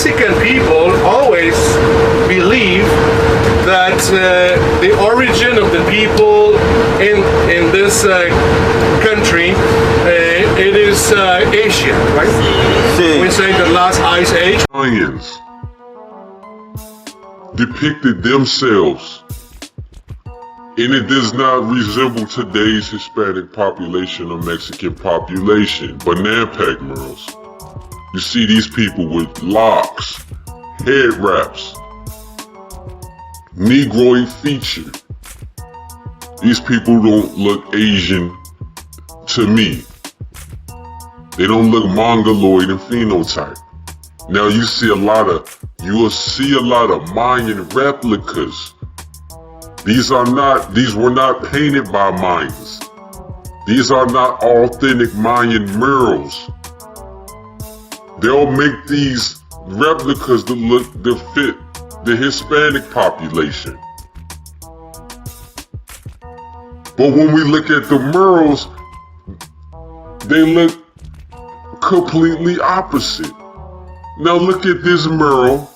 Mexican people always believe that the origin of the people in this country it is Asia, right? Sí. We say the last ice age. Mayans depicted themselves, and it does not resemble today's Hispanic population or Mexican population, banana pack murals. You see these people with locks, head wraps, Negroid feature. These people don't look Asian to me. They don't look mongoloid in phenotype. Now you will see a lot of Mayan replicas. These were not painted by Mayans. These are not authentic Mayan murals. They'll make these replicas to fit the Hispanic population. But when we look at the murals, they look completely opposite. Now look at this mural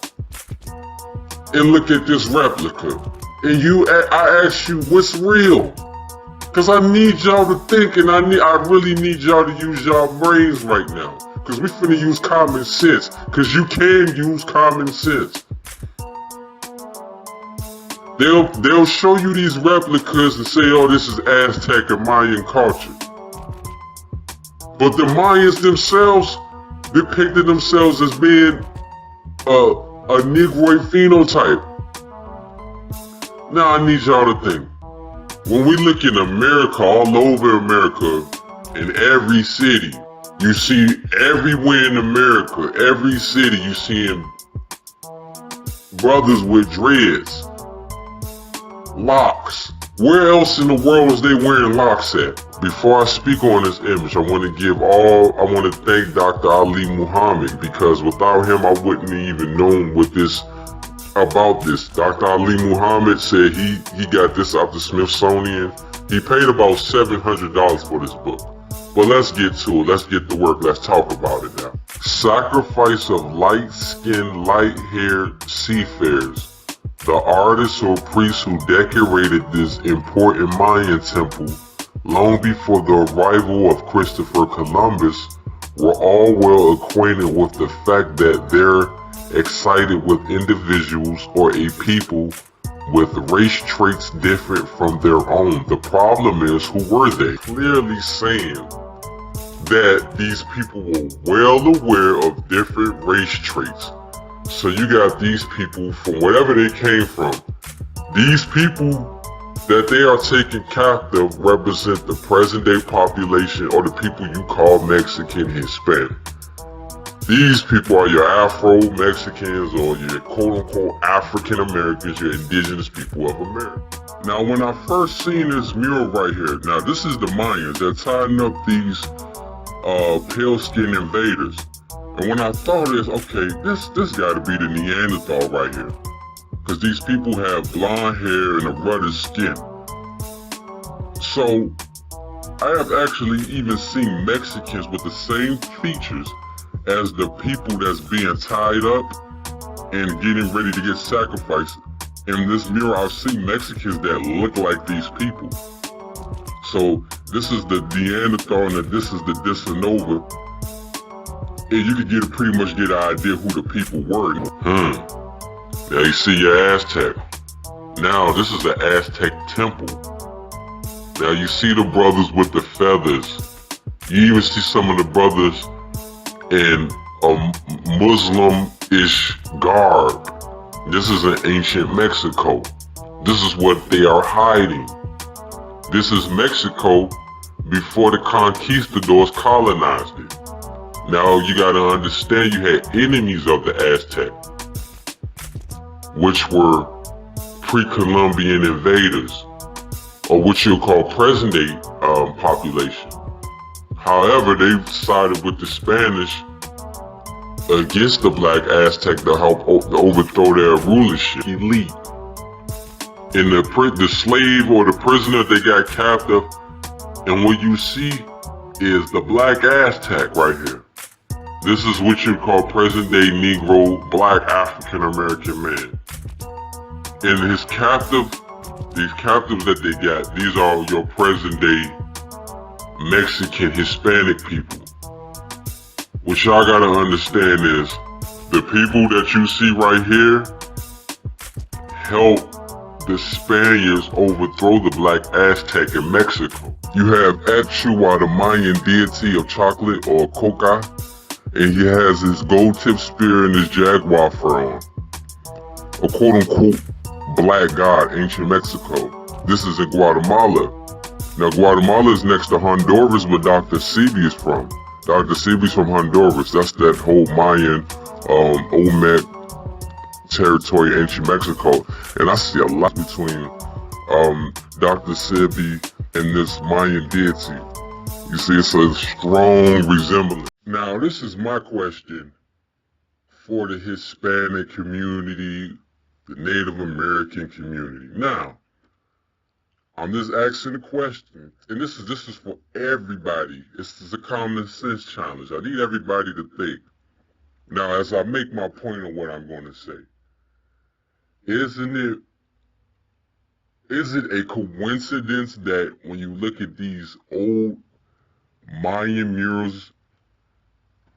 and look at this replica. And I ask you, what's real? Cause I need y'all to think, and I really need y'all to use y'all brains right now. Cause we finna use common sense. Cause you can use common sense. They'll show you these replicas and say, oh, this is Aztec and Mayan culture. But the Mayans themselves depicted themselves as being a Negroid phenotype. Now I need y'all to think. When we look in America, all over America, in every city, you see everywhere in America, every city you seeing brothers with dreads, locks. Where else in the world is they wearing locks at? Before I speak on this image, I want to thank Dr. Ali Muhammad, because without him I wouldn't even known about this. Dr. Ali Muhammad said he got this out the Smithsonian. He paid about $700 for this book. But let's get to it. Let's get to work. Let's talk about it now. Sacrifice of light-skinned, light-haired seafarers. The artists or priests who decorated this important Mayan temple long before the arrival of Christopher Columbus were all well acquainted with the fact that they're excited with individuals or a people with race traits different from their own. The problem is, who were they? Clearly saying that these people were well aware of different race traits. So you got these people from wherever they came from. These people that they are taking captive represent the present day population, or the people you call Mexican, Hispanic. These people are your Afro-Mexicans or your quote-unquote African-Americans, your indigenous people of America. Now when I first seen this mural right here, now this is the Mayans. They're tying up these pale-skinned invaders. And when I thought this, okay, this gotta be the Neanderthal right here. Because these people have blonde hair and a ruddy skin. So, I have actually even seen Mexicans with the same features as the people that's being tied up and getting ready to get sacrificed. In this mural, I've seen Mexicans that look like these people. So, this is the Neanderthal and this is the Disanova. And you can pretty much get an idea who the people were. Now you see your Aztec. Now this is the Aztec temple. Now you see the brothers with the feathers. You even see some of the brothers in a Muslim-ish garb. This is in ancient Mexico. This is what they are hiding. This is Mexico before the conquistadors colonized it. Now you gotta understand, you had enemies of the Aztec, which were pre-Columbian invaders, or what you'll call present-day population. However, they sided with the Spanish against the Black Aztec to help overthrow their rulership elite. And the slave or the prisoner they got captive, and what you see is the Black Aztec right here. This is what you call present-day Negro, Black African American man. And his captive, these captives that they got, these are your present-day Mexican, Hispanic people. What y'all gotta understand is, the people that you see right here helped the Spaniards overthrow the Black Aztec in Mexico. You have Achua, the Mayan deity of chocolate, or coca, and he has his gold-tipped spear and his jaguar fur on. A quote-unquote black god, ancient Mexico. This is in Guatemala. Now Guatemala is next to Honduras, where Dr. Sebi is from. Dr. Sebi's from Honduras. That's that whole Mayan, Olmec territory, ancient Mexico. And I see a lot between Dr. Sebi and this Mayan deity. You see, it's a strong resemblance. Now, this is my question for the Hispanic community, the Native American community. Now, I'm just asking a question, and this is for everybody. This is a common sense challenge. I need everybody to think. Now, as I make my point on what I'm going to say, is it a coincidence that when you look at these old Mayan murals,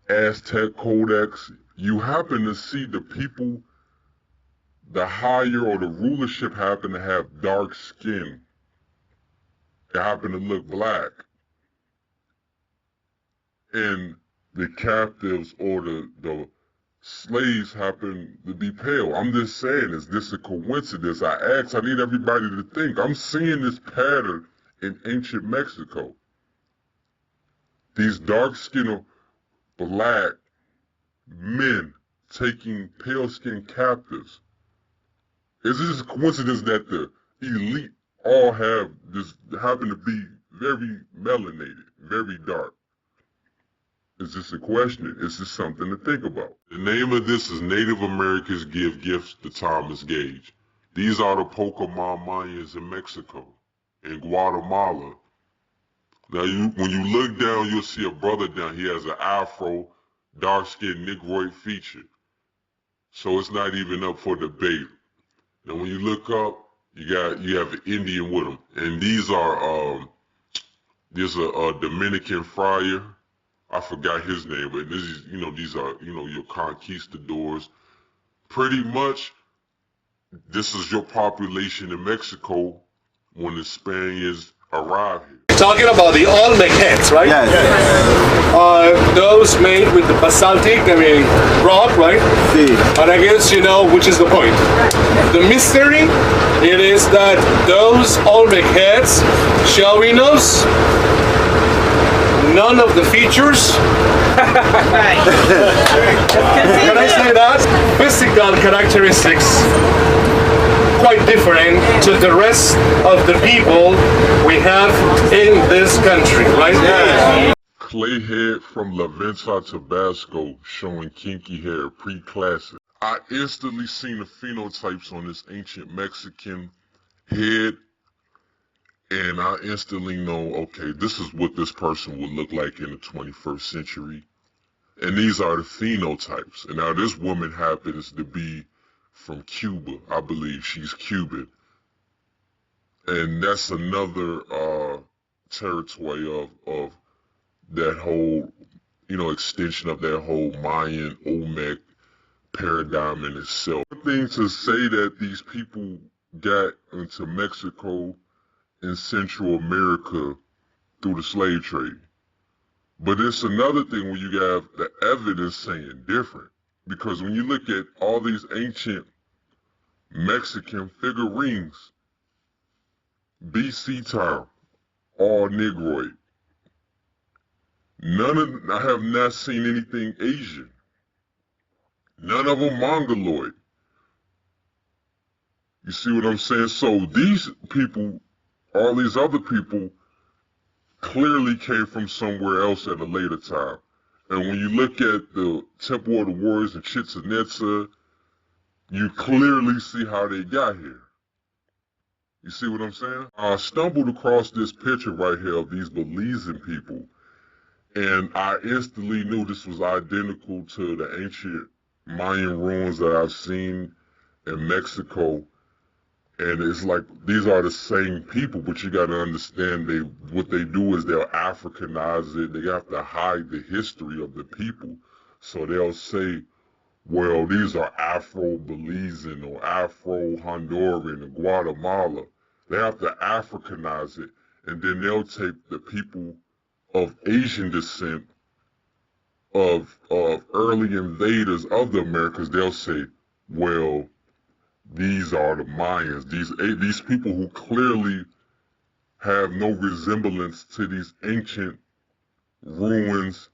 Aztec codex, you happen to see the people, the higher or the rulership happen to have dark skin. They happen to look black. And the captives or the slaves happen to be pale. I'm just saying, is this a coincidence? I need everybody to think. I'm seeing this pattern in ancient Mexico. These dark-skinned black men taking pale-skinned captives. Is this a coincidence that the elite all have this, happen to be very melanated, very dark? Is this a question? Is this something to think about? The name of this is Native Americans Give Gifts to Thomas Gage. These are the Pokemon Mayans in Mexico, in Guatemala. Now, when you look down, you'll see a brother down. He has an afro, dark-skinned Negroid feature. So it's not even up for debate. Now, when you look up, you have an Indian with him, and there's a Dominican friar. I forgot his name, but these are your conquistadors. Pretty much, this is your population in Mexico when the Spaniards arrived here. Talking about the Olmec heads, right? Yes. Those made with the basaltic, rock, right? Sí. And I guess you know which is the point. The mystery, it is that those Olmec heads showing us none of the features. Can I say that? Physical characteristics quite different to the rest of the people we have in this country, right? Yeah. Clay head from La Venta, Tabasco, showing kinky hair, pre-classic. I instantly seen the phenotypes on this ancient Mexican head, and I instantly know, okay, this is what this person would look like in the 21st century. And these are the phenotypes. And now this woman happens to be from Cuba. I believe she's Cuban. And that's another territory of that whole, extension of that whole Mayan Olmec paradigm in itself. One thing to say that these people got into Mexico and Central America through the slave trade. But it's another thing when you have the evidence saying different. Because when you look at all these ancient Mexican figurines, BC time, all Negroid. I have not seen anything Asian. None of them Mongoloid. You see what I'm saying? So these people, all these other people, clearly came from somewhere else at a later time. And when you look at the Temple of the Warriors in Chichen Itza, you clearly see how they got here. You see what I'm saying? I stumbled across this picture right here of these Belizean people. And I instantly knew this was identical to the ancient Mayan ruins that I've seen in Mexico. And it's like, these are the same people, but you gotta understand what they do is they'll Africanize it. They have to hide the history of the people. So they'll say, well, these are Afro-Belizean or Afro-Honduran or Guatemala. They have to Africanize it. And then they'll take the people of Asian descent, of early invaders of the Americas. They'll say, well, these are the Mayans. These people who clearly have no resemblance to these ancient ruins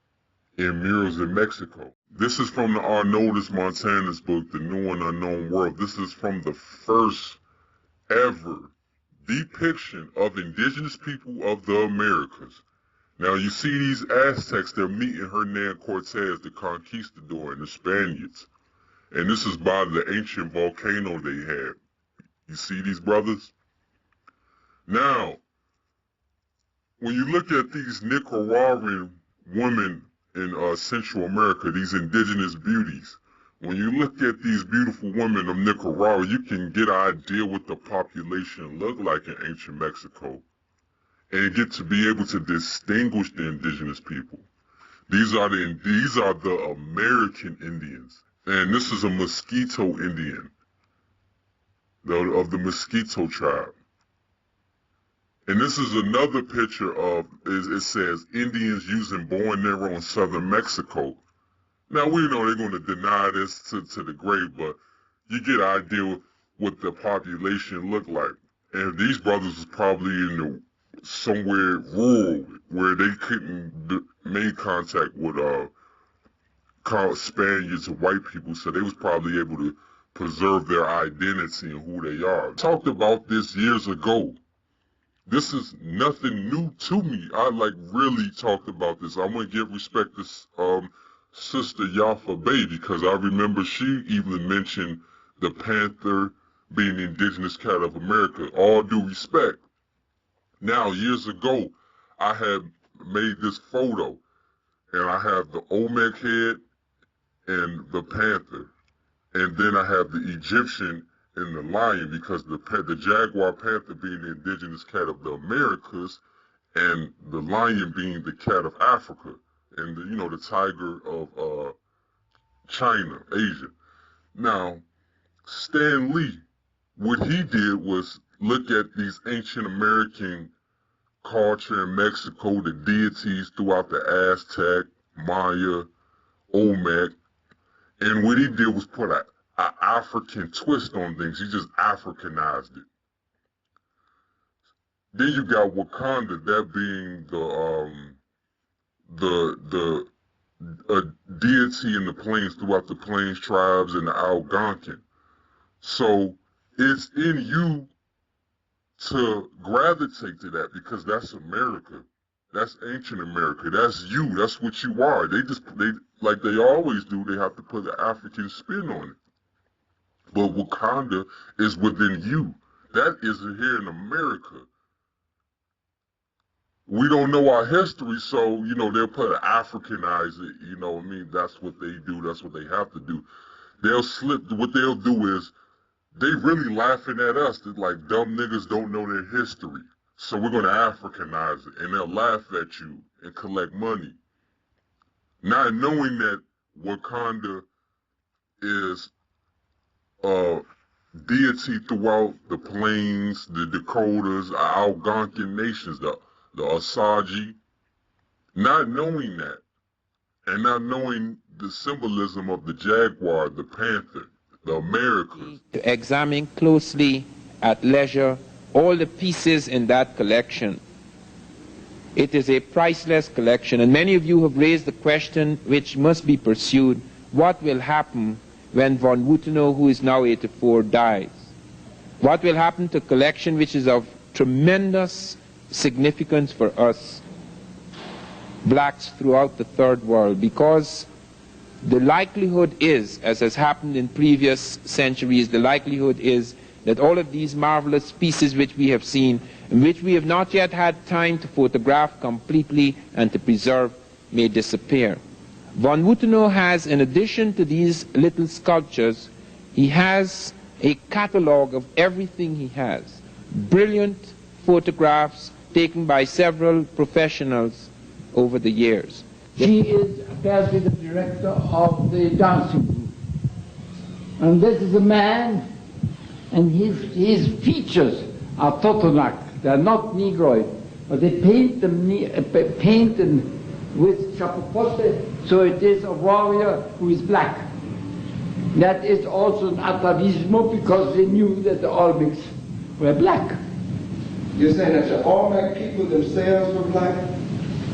and murals in Mexico. This is from the Arnoldus Montanus book, The New and Unknown World. This is from the first ever depiction of indigenous people of the Americas. Now you see these Aztecs, they're meeting Hernan Cortez, the conquistador, and the Spaniards. And this is by the ancient volcano they had. You see these brothers? Now, when you look at these Nicaraguan women in Central America, these indigenous beauties, when you look at these beautiful women of Nicaragua, you can get an idea what the population looked like in ancient Mexico and get to be able to distinguish the indigenous people. These are the American Indians. And this is a Mosquito Indian of the Mosquito tribe. And this is another picture of, it says, Indians using boinero in southern Mexico. Now, we know they're going to deny this to the grave, but you get an idea what the population looked like. And these brothers was probably in somewhere rural where they couldn't make contact with Spaniards or white people, so they was probably able to preserve their identity and who they are. Talked about this years ago. This is nothing new to me. I really talked about this. I want to give respect to Sister Yafa Bay, because I remember she even mentioned the panther being the indigenous cat of America. All due respect. Now, years ago, I had made this photo, and I have the Olmec head and the panther, and then I have the Egyptian and the lion, because the jaguar panther being the indigenous cat of the Americas, and the lion being the cat of Africa, and the tiger of China, Asia. Now, Stan Lee, what he did was look at these ancient American culture in Mexico, the deities throughout the Aztec, Maya, Olmec, and what he did was put an African twist on things. He just Africanized it. Then you got Wakanda, that being the deity in the plains throughout the Plains tribes and the Algonquin. So it's in you to gravitate to that, because that's America. That's ancient America. That's you. That's what you are. They like they always do, they have to put an African spin on it. But Wakanda is within you. That is here in America. We don't know our history, so, they'll put Africanize it, what I mean? That's what they do. That's what they have to do. What they'll do is, they really laughing at us. They're like, dumb niggas don't know their history. So we're going to Africanize it. And they'll laugh at you and collect money. Not knowing that Wakanda is a deity throughout the plains, the Dakotas, Algonquin nations, the Osage. Not knowing that. And not knowing the symbolism of the jaguar, the panther, the Americas. To examine closely at leisure all the pieces in that collection. It is a priceless collection, and many of you have raised the question which must be pursued: what will happen when von Wutenow, who is now 84, dies? What will happen to a collection which is of tremendous significance for us blacks throughout the third world? Because the likelihood is, as has happened in previous centuries, the likelihood is that all of these marvelous pieces which we have seen, and which we have not yet had time to photograph completely and to preserve, may disappear. Von Wuthenau has, in addition to these little sculptures, he has a catalog of everything he has. Brilliant photographs taken by several professionals over the years. She is apparently the director of the dancing group. And this is a man, and his features are Totonac. They are not Negroid, but they paint them with chapopote, so it is a warrior who is black. That is also an atavismo because they knew that the Olmecs were black. You're saying that the Olmec people themselves were black?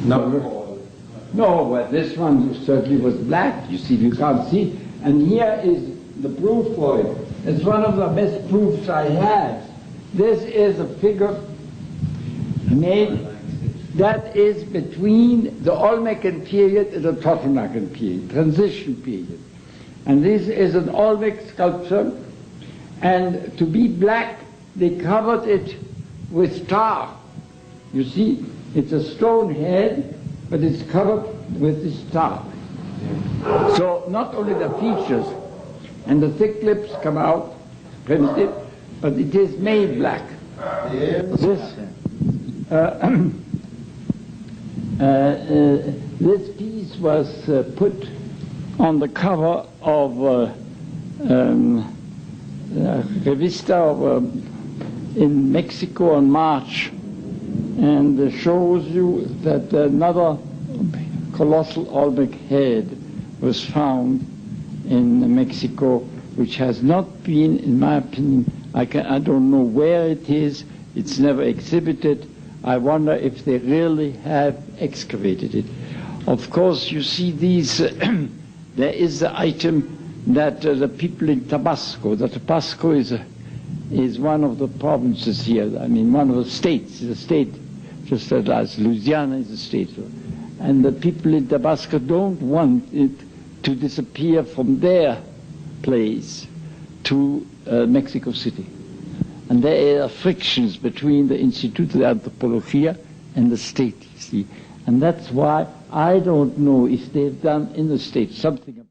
No, well, this one certainly was black. You see, you can't see. And here is the proof for it. It's one of the best proofs I have. This is a figure made that is between the Olmecan period and the Totonacan period, transition period. And this is an Olmec sculpture, and to be black, they covered it with tar. You see, it's a stone head, but it's covered with this tar. So not only the features and the thick lips come out primitive, but it is made black. This piece was put on the cover of Revista in Mexico in March, and shows you that another colossal Olmec head was found in Mexico, which has not been, in my opinion, I don't know where it is, it's never exhibited. I wonder if they really have excavated it. Of course, you see these, there is the item that the people in Tabasco, Tabasco is one of the provinces here, I mean one of the states, the state, just as Louisiana is a state. And the people in Tabasco don't want it to disappear from their place to Mexico City. And there are frictions between the Instituto de Antropología and the state, you see. And that's why I don't know if they've done in the state something about